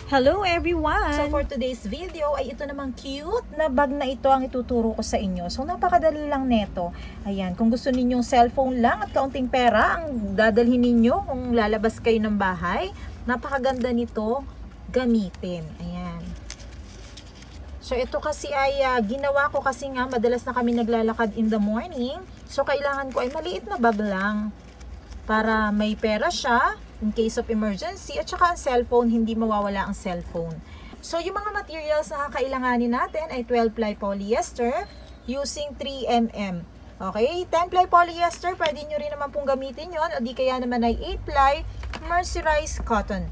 Hello everyone! So for today's video ay ito namang cute na bag na ito ang ituturo ko sa inyo. So napakadali lang neto. Ayan, kung gusto ninyong cellphone lang at kaunting pera ang dadalhin ninyo kung lalabas kayo ng bahay, napakaganda nito gamitin. Ayan. So ito kasi ay ginawa ko kasi nga madalas na kami naglalakad in the morning. So kailangan ko ay maliit na bag lang para may pera siya in case of emergency, at saka ang cellphone, hindi mawawala ang cellphone. So, yung mga materials na kakailanganin natin ay 12-ply polyester using 3mm. Okay? 10-ply polyester, pwede nyo rin naman pong gamitin yon, o di kaya naman ay 8-ply mercerized cotton.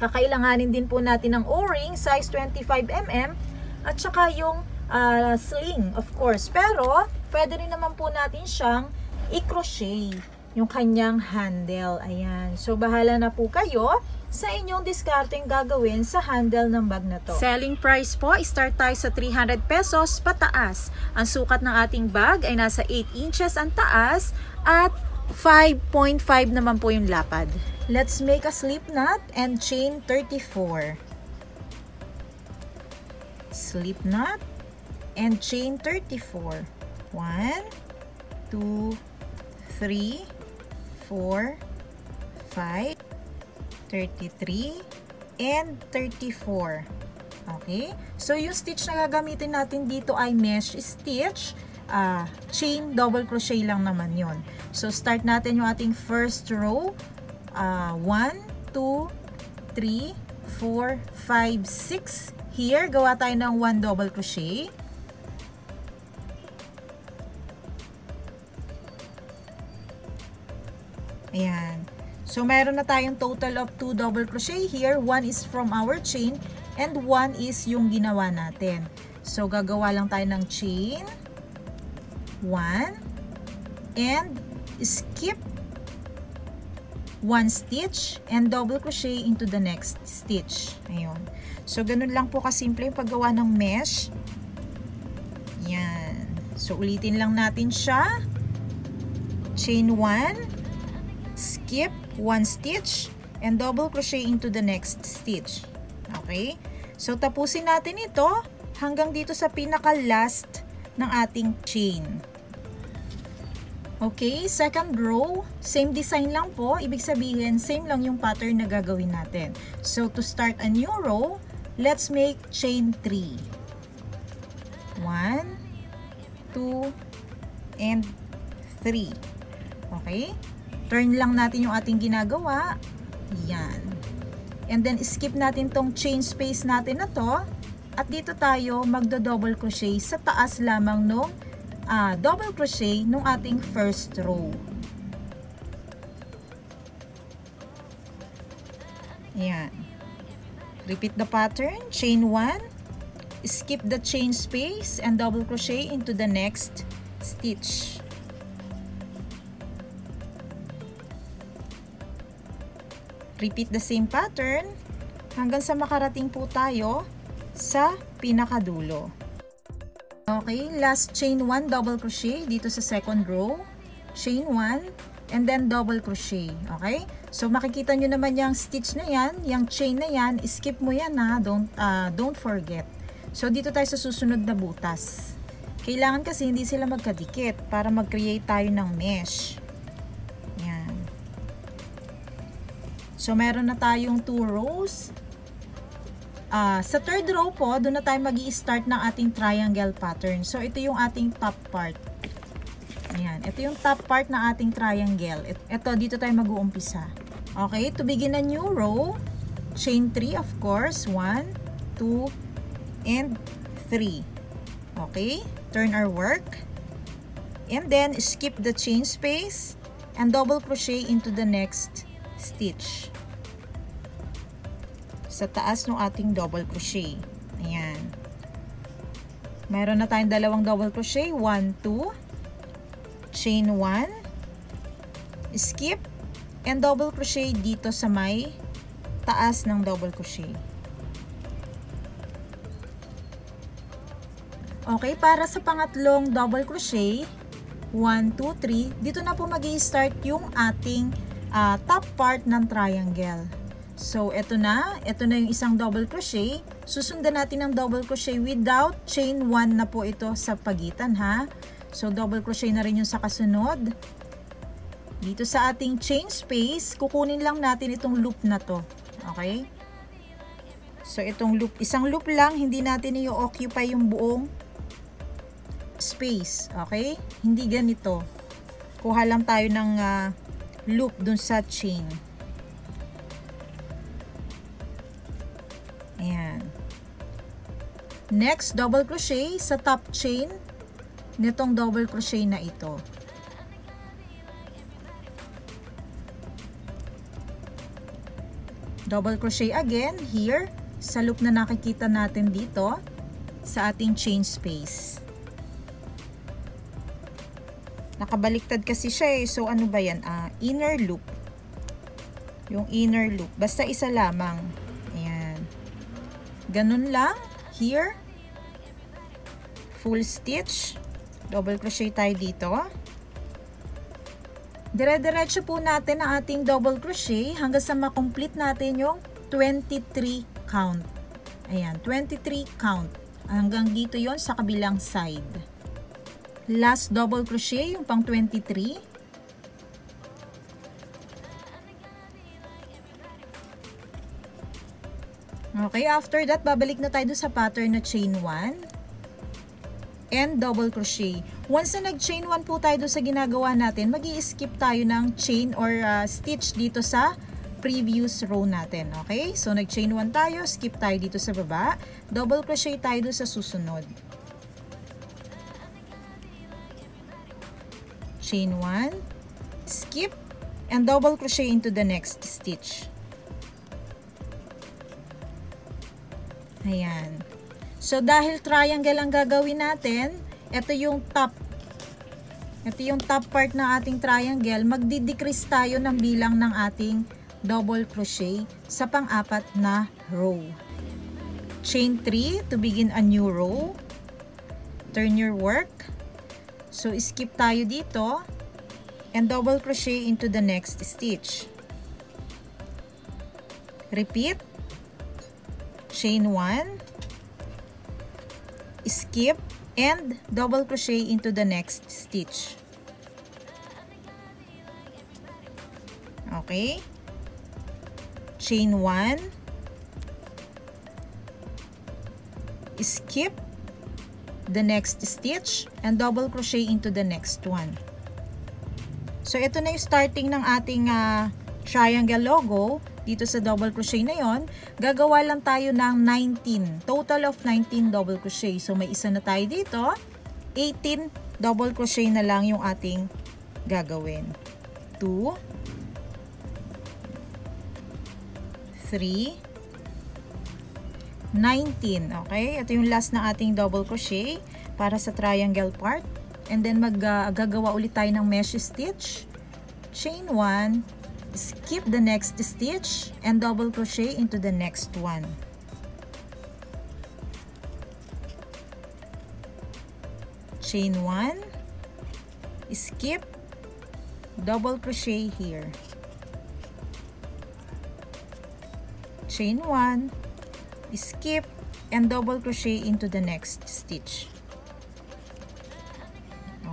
Kakailanganin din po natin ng O-ring, size 25mm, at saka yung sling, of course. Pero, pwede rin naman po natin siyang i-crochet yung kanyang handle. Ayan. So, bahala na po kayo sa inyong discarding gagawin sa handle ng bag na to. Selling price po, start tayo sa 300 pesos pataas. Ang sukat ng ating bag ay nasa 8 inches ang taas at 5.5 naman po yung lapad. Let's make a slip knot and chain 34. Slip knot and chain 34. 1, 2, 3, 4, 5, 33, and 34. Okay? So, yung stitch na gagamitin natin dito ay mesh stitch. Chain double crochet lang naman yon. So, start natin yung ating first row. 1, 2, 3, 4, 5, 6. Here, gawa tayo ng 1 double crochet. Ayan. So, meron na tayong total of 2 double crochet here. 1 is from our chain and 1 is yung ginawa natin. So, gagawa lang tayo ng chain. 1 and skip 1 stitch and double crochet into the next stitch. Ayun. So, ganun lang po kasimple yung paggawa ng mesh. Yan. So, ulitin lang natin siya. Chain 1. Skip 1 stitch and double crochet into the next stitch. Okay? So, tapusin natin ito hanggang dito sa pinaka-last ng ating chain. Okay? Second row, same design lang po. Ibig sabihin, same lang yung pattern na gagawin natin. So, to start a new row, let's make chain 3. 1, 2, and 3. Okay? Turn lang natin yung ating ginagawa. Yan. And then, skip natin tong chain space natin na to. At dito tayo magdo-double crochet sa taas lamang nung double crochet nung ating first row. Yan. Repeat the pattern. Chain 1. Skip the chain space and double crochet into the next stitch. Repeat the same pattern hanggang sa makarating po tayo sa pinakadulo. Okay, last chain 1 double crochet dito sa second row. Chain 1 and then double crochet. Okay? So makikita nyo naman yung stitch na yan, yung chain na yan, skip mo yan ha, don't forget. So dito tayo sa susunod na butas. Kailangan kasi hindi sila magkadikit para mag-create tayo ng mesh. So, meron na tayong 2 rows. Sa third row po, doon na tayo mag-i-start ng ating triangle pattern. So, ito yung ating top part. Ayan. Ito yung top part ng ating triangle. Ito, dito tayo mag-uumpisa. Okay, to begin a new row, chain 3 of course. 1, 2, and 3. Okay, turn our work. And then, skip the chain space and double crochet into the next stitch sa taas ng ating double crochet. Ayan. Meron na tayong dalawang double crochet. 1, 2, chain 1, skip, and double crochet dito sa may taas ng double crochet. Okay, para sa pangatlong double crochet, 1, 2, 3, dito na po mag-i-start yung ating top part ng triangle. So, ito na yung isang double crochet. Susundan natin ang double crochet without chain 1 na po ito sa pagitan, ha. So, double crochet na rin yung sa kasunod. Dito sa ating chain space, kukunin lang natin itong loop na to. Okay? So, itong loop, isang loop lang, hindi natin i-occupy yung buong space. Okay? Hindi ganito. Kuha lang tayo ng loop dun sa chain. Ayan. Next, double crochet sa top chain nitong double crochet na ito. Double crochet again here sa loop na nakikita natin dito sa ating chain space. Nakabaliktad kasi siya eh. So, ano ba yan? Inner loop. Yung inner loop. Basta isa lamang. Ayan. Ganun lang. Here. Full stitch. Double crochet tayo dito. Dire-diretso po natin ang ating double crochet hanggang sa makomplete natin yung 23 count. Ayan. 23 count. Hanggang dito yon sa kabilang side. Last double crochet, yung pang 23. Okay, after that, babalik na tayo sa pattern na chain 1 and double crochet. Once na nag-chain 1 po tayo sa ginagawa natin, mag-i-skip tayo ng chain or stitch dito sa previous row natin. Okay, so nag-chain 1 tayo, skip tayo dito sa baba, double crochet tayo sa susunod. Chain 1, skip, and double crochet into the next stitch. Ayan. So, dahil triangle ang gagawin natin, ito yung top. Ito yung top part ng ating triangle. Magdi-decrease tayo ng bilang ng ating double crochet sa pang-apat na row. Chain 3 to begin a new row. Turn your work. So, skip tayo dito and double crochet into the next stitch. Repeat. Chain 1, skip, and double crochet into the next stitch. Okay. Chain 1, skip the next stitch and double crochet into the next one. So, ito na yung starting ng ating triangle logo. Dito sa double crochet na yon, gagawa lang tayo ng 19. Total of 19 double crochet. So, may isa na tayo dito. 18 double crochet na lang yung ating gagawin. 2, 3, 19. Okay? Ito yung last na ating double crochet para sa triangle part. And then, gagawa ulit tayo ng mesh stitch. Chain 1, skip the next stitch, and double crochet into the next one. Chain 1, skip, double crochet here. Chain 1, skip, and double crochet into the next stitch.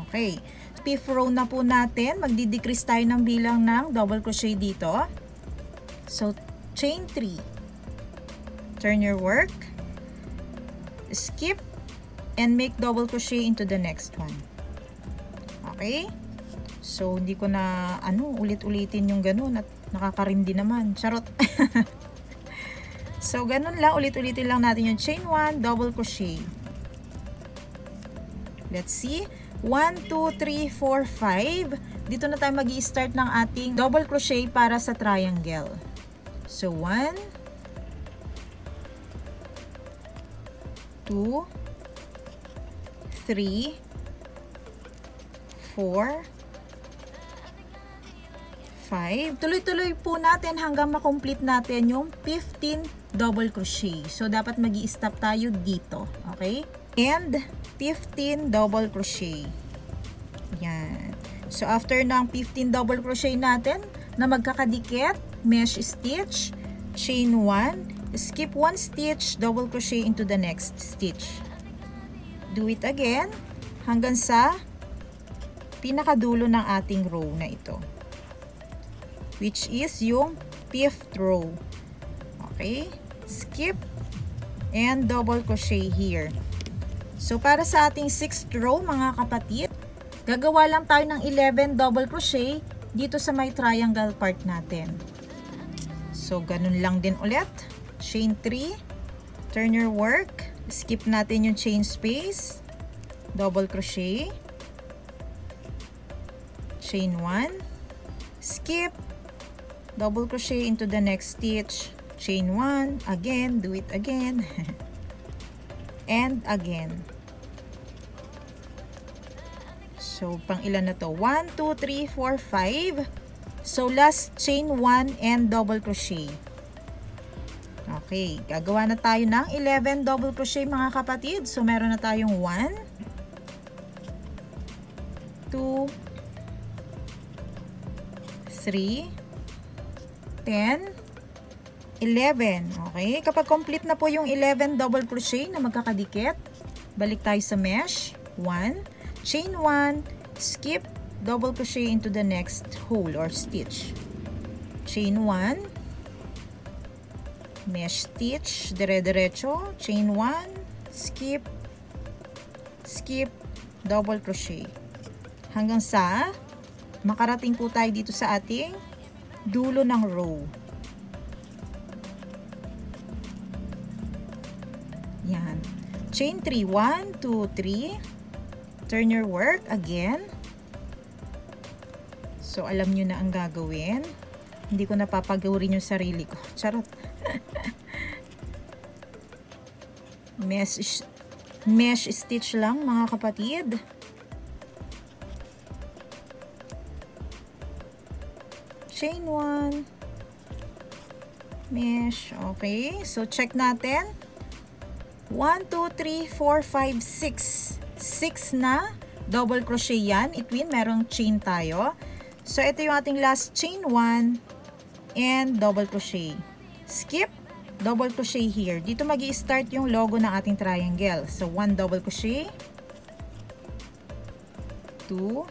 Okay. Fifth row na po natin, magdi-decrease tayo ng bilang ng double crochet dito. So, chain 3. Turn your work. Skip and make double crochet into the next one. Okay? So, hindi ko na ulit-ulitin yung ganun at nakakarindi naman. Charot. So, ganun lang, ulit-ulitin lang natin yung chain 1, double crochet. Let's see. 1, 2, 3, 4, 5. Dito na tayo mag-i-start ng ating double crochet para sa triangle. So, 1, 2, 3, 4, 5. Tuloy-tuloy po natin hanggang makomplete natin yung 15 double crochet. So, dapat mag-i-stop tayo dito. Okay? And 15 double crochet. Yan. So, after ng 15 double crochet natin na magkakadikit, mesh stitch, chain 1, skip 1 stitch, double crochet into the next stitch. Do it again hanggang sa pinakadulo ng ating row na ito, which is yung 5th row. Okay, skip and double crochet here. So para sa ating 6th row mga kapatid, gagawa lang tayo ng 11 double crochet dito sa may triangle part natin. So ganun lang din ulit, chain 3, turn your work, skip natin yung chain space, double crochet, chain 1, skip, double crochet into the next stitch, chain 1, again, do it again, and again. So, pang ilan na to? 1, 2, 3, 4, 5. So, last chain 1 and double crochet. Okay, gagawa na tayo ng 11 double crochet mga kapatid. So, meron na tayong 1, 2, 3, 10, 11. Okay, kapag complete na po yung 11 double crochet na magkakadikit, balik tayo sa mesh. 1, chain 1, skip, double crochet into the next hole or stitch. Chain 1, mesh stitch, dire-diretso, chain 1, skip, skip, double crochet. Hanggang sa makarating po tayo dito sa ating dulo ng row. Yan. Chain 3, 1, 2, 3. Turn your work again. So, alam nyo na ang gagawin. Hindi ko napapagawarin yung sarili ko. Charot. Mesh stitch lang mga kapatid. Chain 1. Mesh. Okay. So, check natin. 1, 2, 3, 4, 5, 6. 6 na double crochet yan. It means merong chain tayo. So, ito yung ating last chain 1 and double crochet. Skip, double crochet here. Dito magi-start yung logo ng ating triangle. So, 1 double crochet, 2,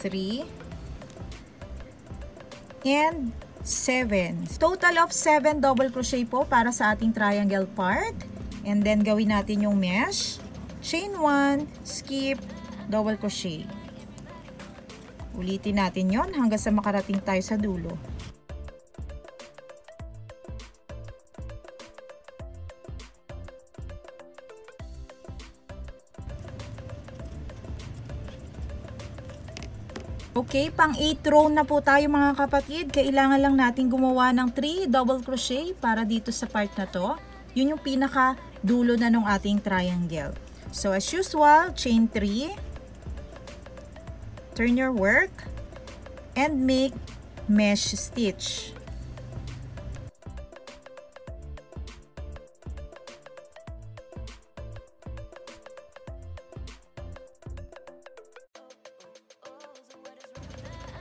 3, and 7. Total of 7 double crochet po para sa ating triangle part. And then, gawin natin yung mesh. Chain 1, skip, double crochet. Ulitin natin yon hanggang sa makarating tayo sa dulo. Okay, pang 8 row na po tayo mga kapatid. Kailangan lang natin gumawa ng 3 double crochet para dito sa part na to. Yun yung pinaka dulo na ng ating triangle. So, as usual, chain 3, turn your work, and make mesh stitch.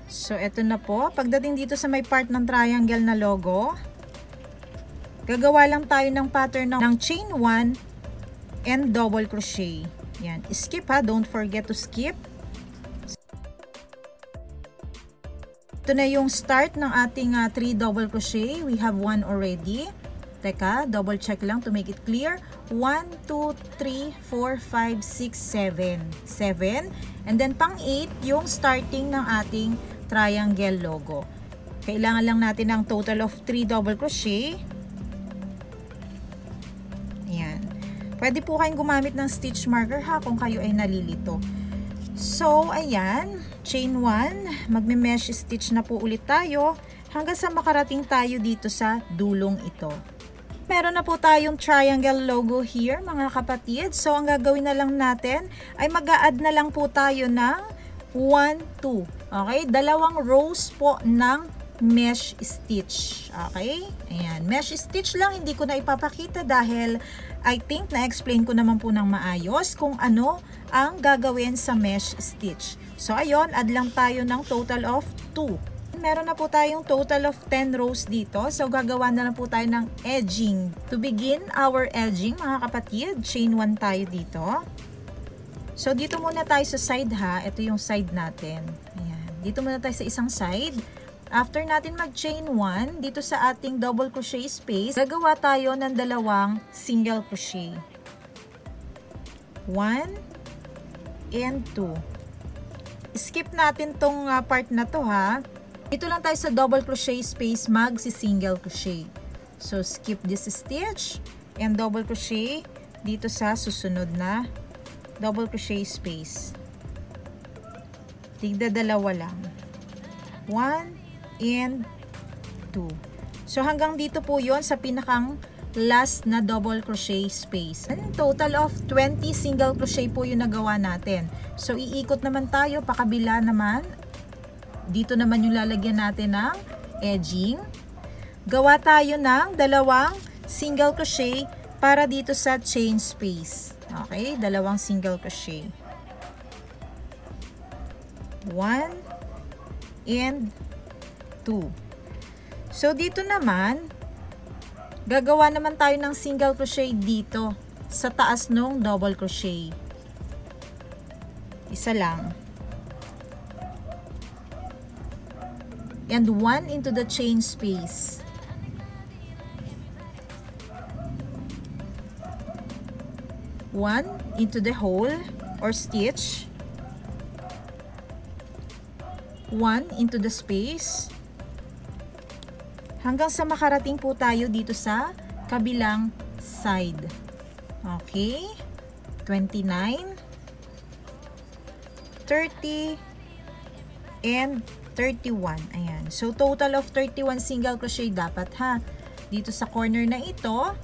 So, eto na po. Pagdating dito sa may part ng triangle na logo, gagawa lang tayo ng pattern ng chain 1 and double crochet. Yan. Skip ha. Don't forget to skip. Ito na yung start ng ating 3 double crochet. We have 1 already. Teka, double check lang to make it clear. 1, 2, 3, 4, 5, 6, 7. 7. And then pang 8, yung starting ng ating triangle logo. Kailangan lang natin ng total of 3 double crochet. Ayan. Pwede po kayong gumamit ng stitch marker ha kung kayo ay nalilito. So, ayan. Chain 1. Magme-mesh stitch na po ulit tayo hanggang sa makarating tayo dito sa dulong ito. Meron na po tayong triangle logo here mga kapatid. So, ang gagawin na lang natin ay mag-a-add na lang po tayo ng 1, 2. Okay? 2 rows po ng mesh stitch. Okay? Ayan. Mesh stitch lang. Hindi ko na ipapakita dahil I think na-explain ko naman po ng maayos kung ano ang gagawin sa mesh stitch. So, ayun. Add lang tayo ng total of 2. Meron na po tayong total of 10 rows dito. So, gagawa na lang po tayo ng edging. To begin our edging, mga kapatid, chain 1 tayo dito. So, dito muna tayo sa side ha. Ito yung side natin. Ayan. Dito muna tayo sa isang side. After natin mag-chain 1, dito sa ating double crochet space, gagawa tayo ng dalawang single crochet. 1 and 2. Skip natin tong part na to ha. Dito lang tayo sa double crochet space mag-single crochet. So, skip this stitch and double crochet dito sa susunod na double crochet space. Tigda dalawa lang. 1 and 2. So, hanggang dito po yon sa pinakang last na double crochet space. And total of 20 single crochet po yung nagawa natin. So, iikot naman tayo, pakabila naman. Dito naman yung lalagyan natin ng edging. Gawa tayo ng dalawang single crochet para dito sa chain space. Okay, dalawang single crochet. 1 and 2. So, dito naman, gagawa naman tayo ng single crochet dito sa taas ng double crochet. Isa lang. And 1 into the chain space. One into the hole or stitch. 1 into the space. Hanggang sa makarating po tayo dito sa kabilang side. Okay? 29, 30, and 31. Ayan. So, total of 31 single crochet dapat ha. Dito sa corner na ito,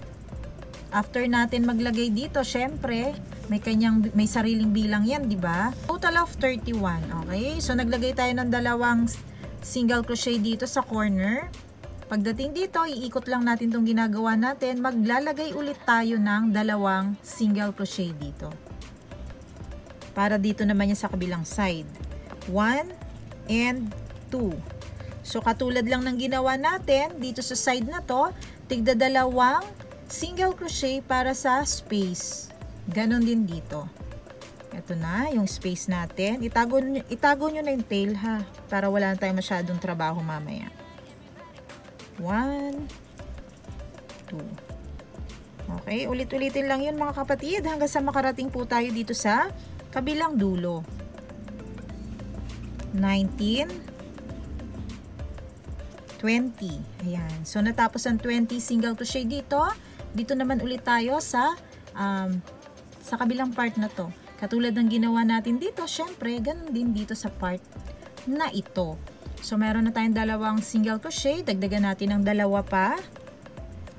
after natin maglagay dito, syempre, may sariling bilang yan, di ba? Total of 31. Okay? So, naglagay tayo ng dalawang single crochet dito sa corner. Pagdating dito, iikot lang natin itong ginagawa natin. Maglalagay ulit tayo ng dalawang single crochet dito. Para dito naman yan sa kabilang side. 1 and 2. So, katulad lang ng ginawa natin dito sa side na to, tigda dalawang single crochet para sa space. Ganon din dito. Ito na, yung space natin. Itago nyo na yung tail ha, para wala na tayong masyadong trabaho mamaya. 1, 2. Okay, ulit-ulitin lang yun mga kapatid hanggang sa makarating po tayo dito sa kabilang dulo. 19, 20. Ayan. So, natapos ang 20 single crochet dito. Dito naman ulit tayo sa kabilang part na to. Katulad ng ginawa natin dito, syempre, ganun din dito sa part na ito. So, meron na tayong dalawang single crochet. Dagdagan natin ng dalawa pa.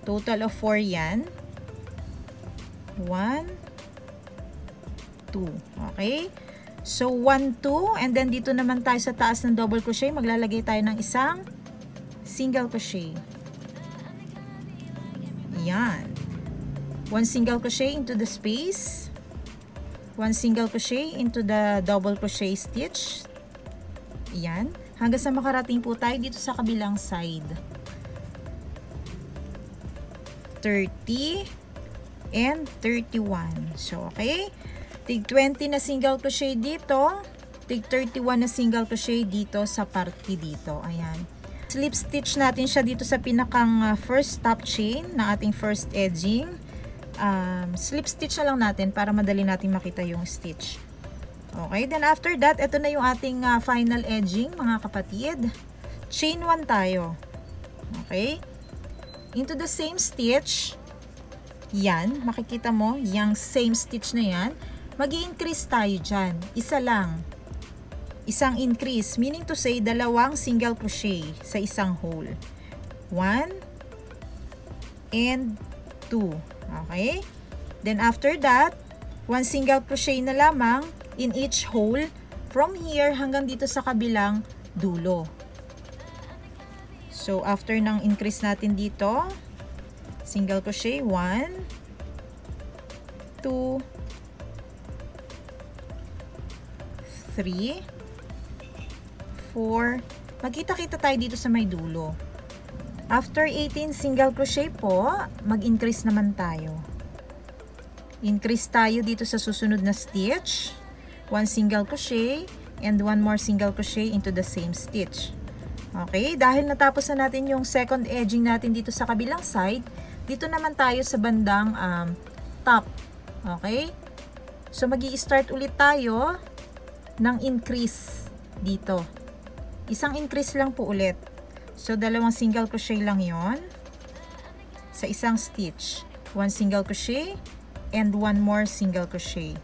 Total of 4 yan. 1, 2. Okay? So, 1, 2. And then, dito naman tayo sa taas ng double crochet. Maglalagay tayo ng isang single crochet. Yan. 1 single crochet into the space. 1 single crochet into the double crochet stitch. Yan. Hanggang sa makarating po tayo dito sa kabilang side. 30 and 31. So, okay. Tig 20 na single crochet dito. Tig 31 na single crochet dito sa parte dito. Ayan. Slip stitch natin siya dito sa pinakang first top chain na ating first edging. Slip stitch na lang natin para madali natin makita yung stitch. Okay, then after that, ito na yung ating final edging mga kapatid. Chain 1 tayo. Okay. Into the same stitch. Yan, makikita mo, yung same stitch na yan. Mag-i-increase tayo dyan. Isa lang. Isang increase, meaning to say, dalawang single crochet sa isang hole. 1 and 2. Okay? Then after that, 1 single crochet na lamang in each hole from here hanggang dito sa kabilang dulo. So, after ng increase natin dito, single crochet, 1, 2, 3, 4, Magkita-kita tayo dito sa may dulo. After 18 single crochet po, mag-increase naman tayo. Increase tayo dito sa susunod na stitch. 1 single crochet and 1 more single crochet into the same stitch. Okay, dahil natapos na natin yung second edging natin dito sa kabilang side, dito naman tayo sa bandang top. Okay? So, magi-start ulit tayo ng increase dito. Isang increase lang po ulit. So, 2 single crochet lang yon sa isang stitch. 1 single crochet and 1 more single crochet.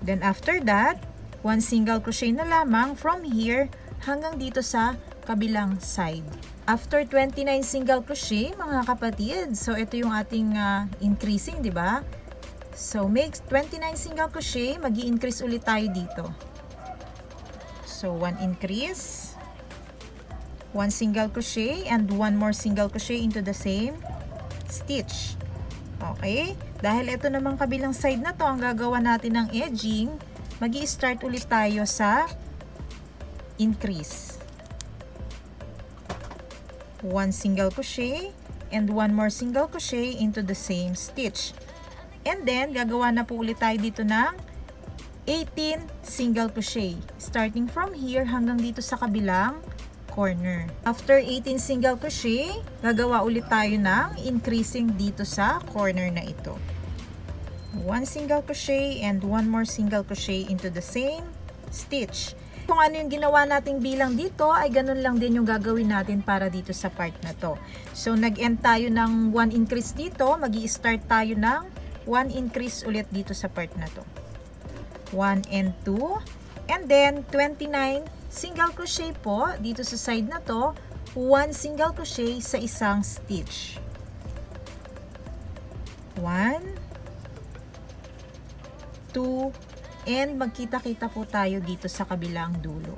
Then, after that, 1 single crochet na lamang from here hanggang dito sa kabilang side. After 29 single crochet, mga kapatid, so ito yung ating increasing, di ba? So, make 29 single crochet, magi-increase ulit tayo dito. So, 1 increase, 1 single crochet, and 1 more single crochet into the same stitch. Okay? Dahil ito namang kabilang side na to, ang gagawa natin ng edging, magi-start ulit tayo sa increase. 1 single crochet, and 1 more single crochet into the same stitch. And then, gagawa na po ulit tayo dito ng 18 single crochet. Starting from here hanggang dito sa kabilang corner. After 18 single crochet, gagawa ulit tayo ng increasing dito sa corner na ito. 1 single crochet and 1 more single crochet into the same stitch. Kung ano yung ginawa nating bilang dito, ay ganun lang din yung gagawin natin para dito sa part na to. So, nag-end tayo ng 1 increase dito, magi-start tayo ng 1 increase ulit dito sa part na to. 1 and 2, and then 29 single crochet po dito sa side na to, 1 single crochet sa isang stitch. 1, 2, and magkita-kita po tayo dito sa kabilang dulo.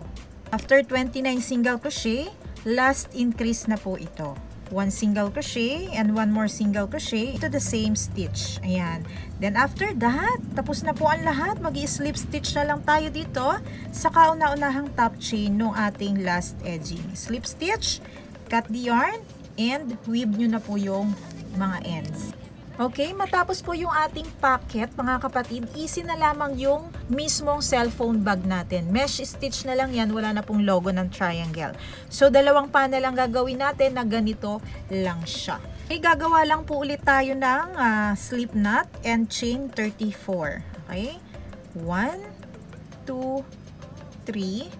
After 29 single crochet, last increase na po ito. 1 single crochet and 1 more single crochet into the same stitch. Ayan. Then after that, tapos na po ang lahat. Mag-i-slip stitch na lang tayo dito sa kauna-unahang top chain ng ating last edging. Slip stitch, cut the yarn, and weave nyo na po yung mga ends. Okay, matapos po yung ating packet, mga kapatid, easy na lamang yung mismong cellphone bag natin. Mesh stitch na lang yan, wala na pong logo ng triangle. So, 2 panel ang gagawin natin na ganito lang siya. Okay, gagawa lang po ulit tayo ng slip knot and chain 34. Okay, 1, 2, 3,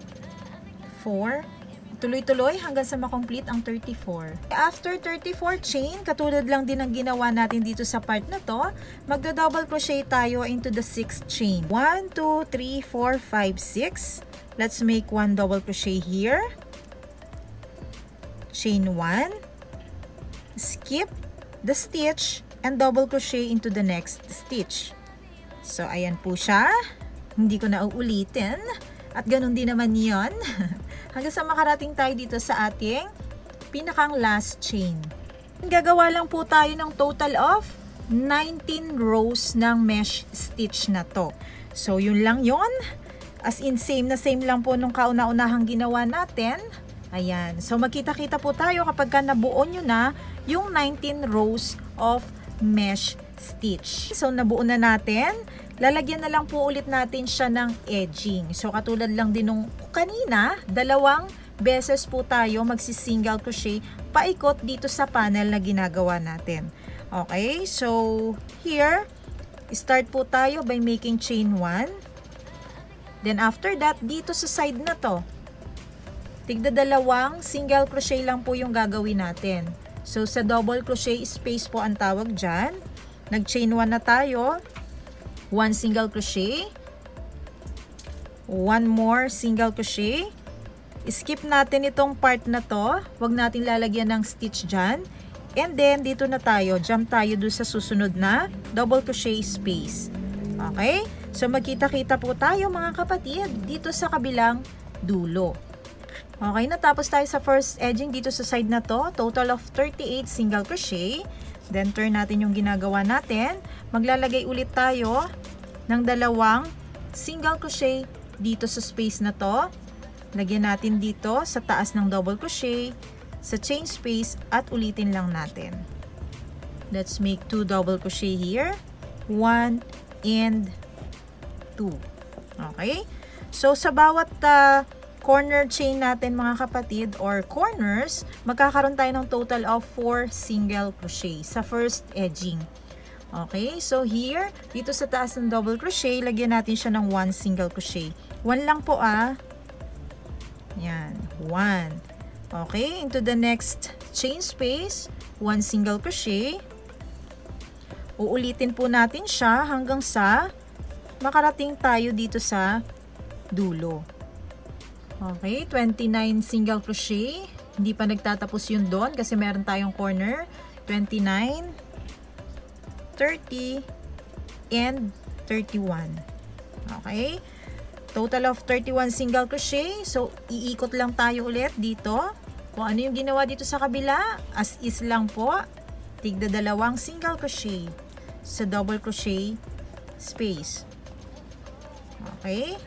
4, tuloy-tuloy hanggang sa makomplete ang 34. After 34 chain, katulad lang din ang ginawa natin dito sa part na to, magdo-double crochet tayo into the 6th chain. 1, 2, 3, 4, 5, 6. Let's make 1 double crochet here. Chain 1. Skip the stitch and double crochet into the next stitch. So, ayan po siya. Hindi ko na uulitin. At ganun din naman yon. Hanggang sa makarating tayo dito sa ating pinakang last chain. Gagawa lang po tayo ng total of 19 rows ng mesh stitch na to. So, yun lang yon. As in, same na same lang po nung kauna-unahang ginawa natin. Ayan. So, magkita-kita po tayo kapag nabuo nyo na yung 19 rows of mesh stitch. So, nabuo na natin. Lalagyan na lang po ulit natin siya ng edging. So, katulad lang din nung kanina, 2 beses po tayo magsi-single crochet paikot dito sa panel na ginagawa natin. Okay? So, here, start po tayo by making chain 1. Then, after that, dito sa side na to, tigda 2 single crochet lang po yung gagawin natin. So, sa double crochet space po ang tawag dyan. Nag-chain 1 na tayo. 1 single crochet, 1 more single crochet, skip natin itong part na to, wag natin lalagyan ng stitch dyan, and then dito na tayo, jump tayo doon sa susunod na double crochet space. Okay? So magkita-kita po tayo mga kapatid dito sa kabilang dulo. Okay, natapos tayo sa first edging dito sa side na to, total of 38 single crochet. Then turn natin yung ginagawa natin. Maglalagay ulit tayo ng 2 single crochet dito sa space na to. Lagyan natin dito sa taas ng double crochet, sa chain space, at ulitin lang natin. Let's make 2 double crochet here. 1 and 2. Okay? So, sa bawat corner chain natin mga kapatid or corners, magkakaroon tayo ng total of 4 single crochet sa first edging. Okay? So, here, dito sa taas ng double crochet, lagyan natin siya ng 1 single crochet. 1 lang po Yan. 1. Okay? Into the next chain space, 1 single crochet. Uulitin po natin siya hanggang sa makarating tayo dito sa dulo. Okay, 29 single crochet. Hindi pa nagtatapos yun doon kasi meron tayong corner. 29, 30, and 31. Okay, total of 31 single crochet. So, iikot lang tayo ulit dito. Kung ano yung ginawa dito sa kabila, as is lang po. Tigda 2 single crochet sa double crochet space. Okay?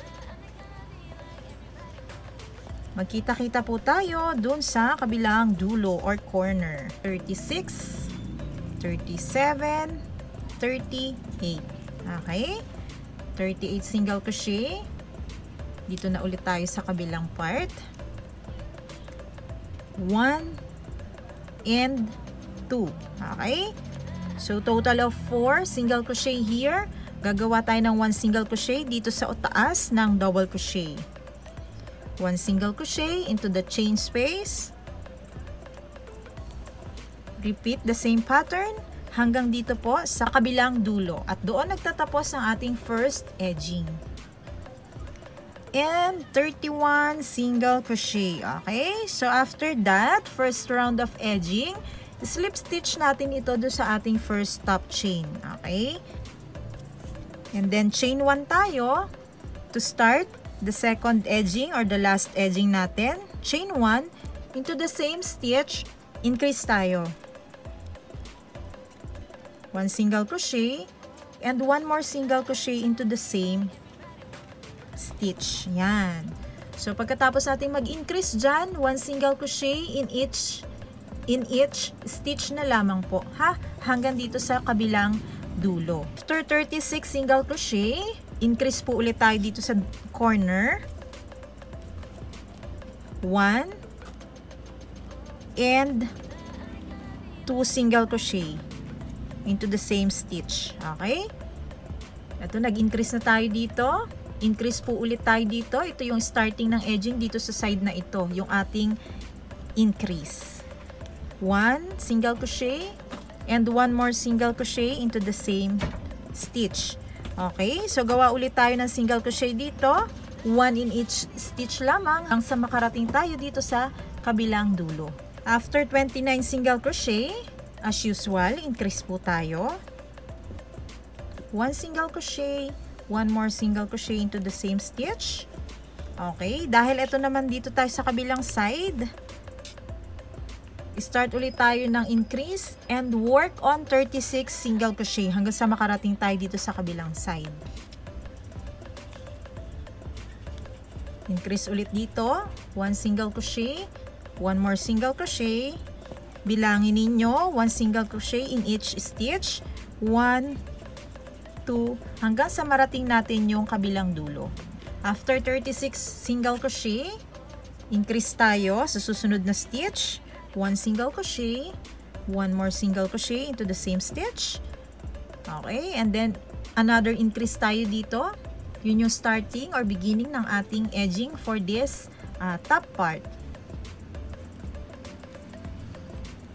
Magkita-kita po tayo dun sa kabilang dulo or corner. 36, 37, 38. Okay? 38 single crochet. Dito na ulit tayo sa kabilang part. 1 and 2. Okay? So, total of 4 single crochet here. Gagawa tayo ng 1 single crochet dito sa taas ng double crochet. 1 single crochet into the chain space. Repeat the same pattern hanggang dito po sa kabilang dulo. At doon nagtatapos ang ating first edging. And 31 single crochet. Okay? So, after that, first round of edging, slip stitch natin ito do sa ating first top chain. Okay? And then chain 1 tayo to start the second edging or the last edging natin. Chain 1 into the same stitch, increase tayo. 1 single crochet and 1 more single crochet into the same stitch. Yan. So pagkatapos natin mag-increase dyan, 1 single crochet in each stitch na lamang po, ha? Hanggang dito sa kabilang dulo. After 36 single crochet, increase po ulit tayo dito sa corner. 1 and 2 single crochet into the same stitch. Okay? Ito, nag-increase na tayo dito. Increase po ulit tayo dito. Ito yung starting ng edging dito sa side na ito, yung ating increase. 1 single crochet and 1 more single crochet into the same stitch. Okay, so gawa ulit tayo ng single crochet dito, 1 in each stitch lamang hanggang sa makarating tayo dito sa kabilang dulo. After 29 single crochet, as usual, increase po tayo. 1 single crochet, 1 more single crochet into the same stitch. Okay, dahil ito naman dito tayo sa kabilang side, start ulit tayo ng increase and work on 36 single crochet hanggang sa makarating tayo dito sa kabilang side. Increase ulit dito, 1 single crochet, 1 more single crochet. Bilangin ninyo, 1 single crochet in each stitch, 1, 2, hanggang sa marating natin yung kabilang dulo. After 36 single crochet, increase tayo sa susunod na stitch. 1 single crochet, 1 more single crochet into the same stitch. Okay, and then another increase tayo dito. Yun yung starting or beginning ng ating edging for this top part.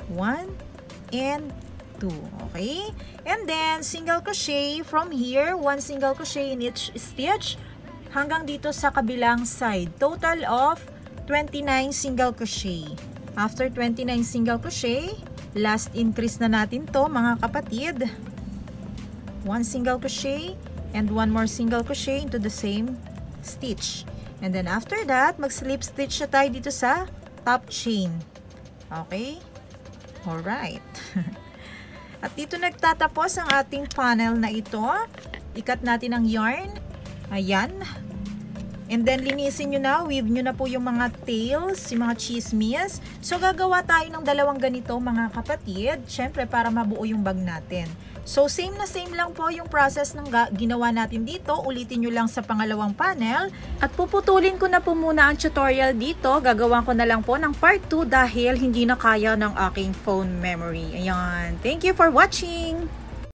1 and 2. Okay, and then single crochet from here, 1 single crochet in each stitch hanggang dito sa kabilang side. Total of 29 single crochet. After 29 single crochet, last increase na natin to mga kapatid. 1 single crochet and 1 more single crochet into the same stitch. And then after that, mag-slip stitch na tayo dito sa top chain. Okay? Alright. At dito nagtatapos ang ating panel na ito. Ikat natin ang yarn. Ayan. And then, linisin nyo na, weave nyo na po yung mga tails, yung mga chismis. So, gagawa tayo ng dalawang ganito mga kapatid. Syempre, para mabuo yung bag natin. So, same na same lang po yung process ng ginawa natin dito. Ulitin nyo lang sa pangalawang panel. At puputulin ko na po muna ang tutorial dito. Gagawan ko na lang po ng part 2 dahil hindi na kaya ng aking phone memory. Ayan. Thank you for watching!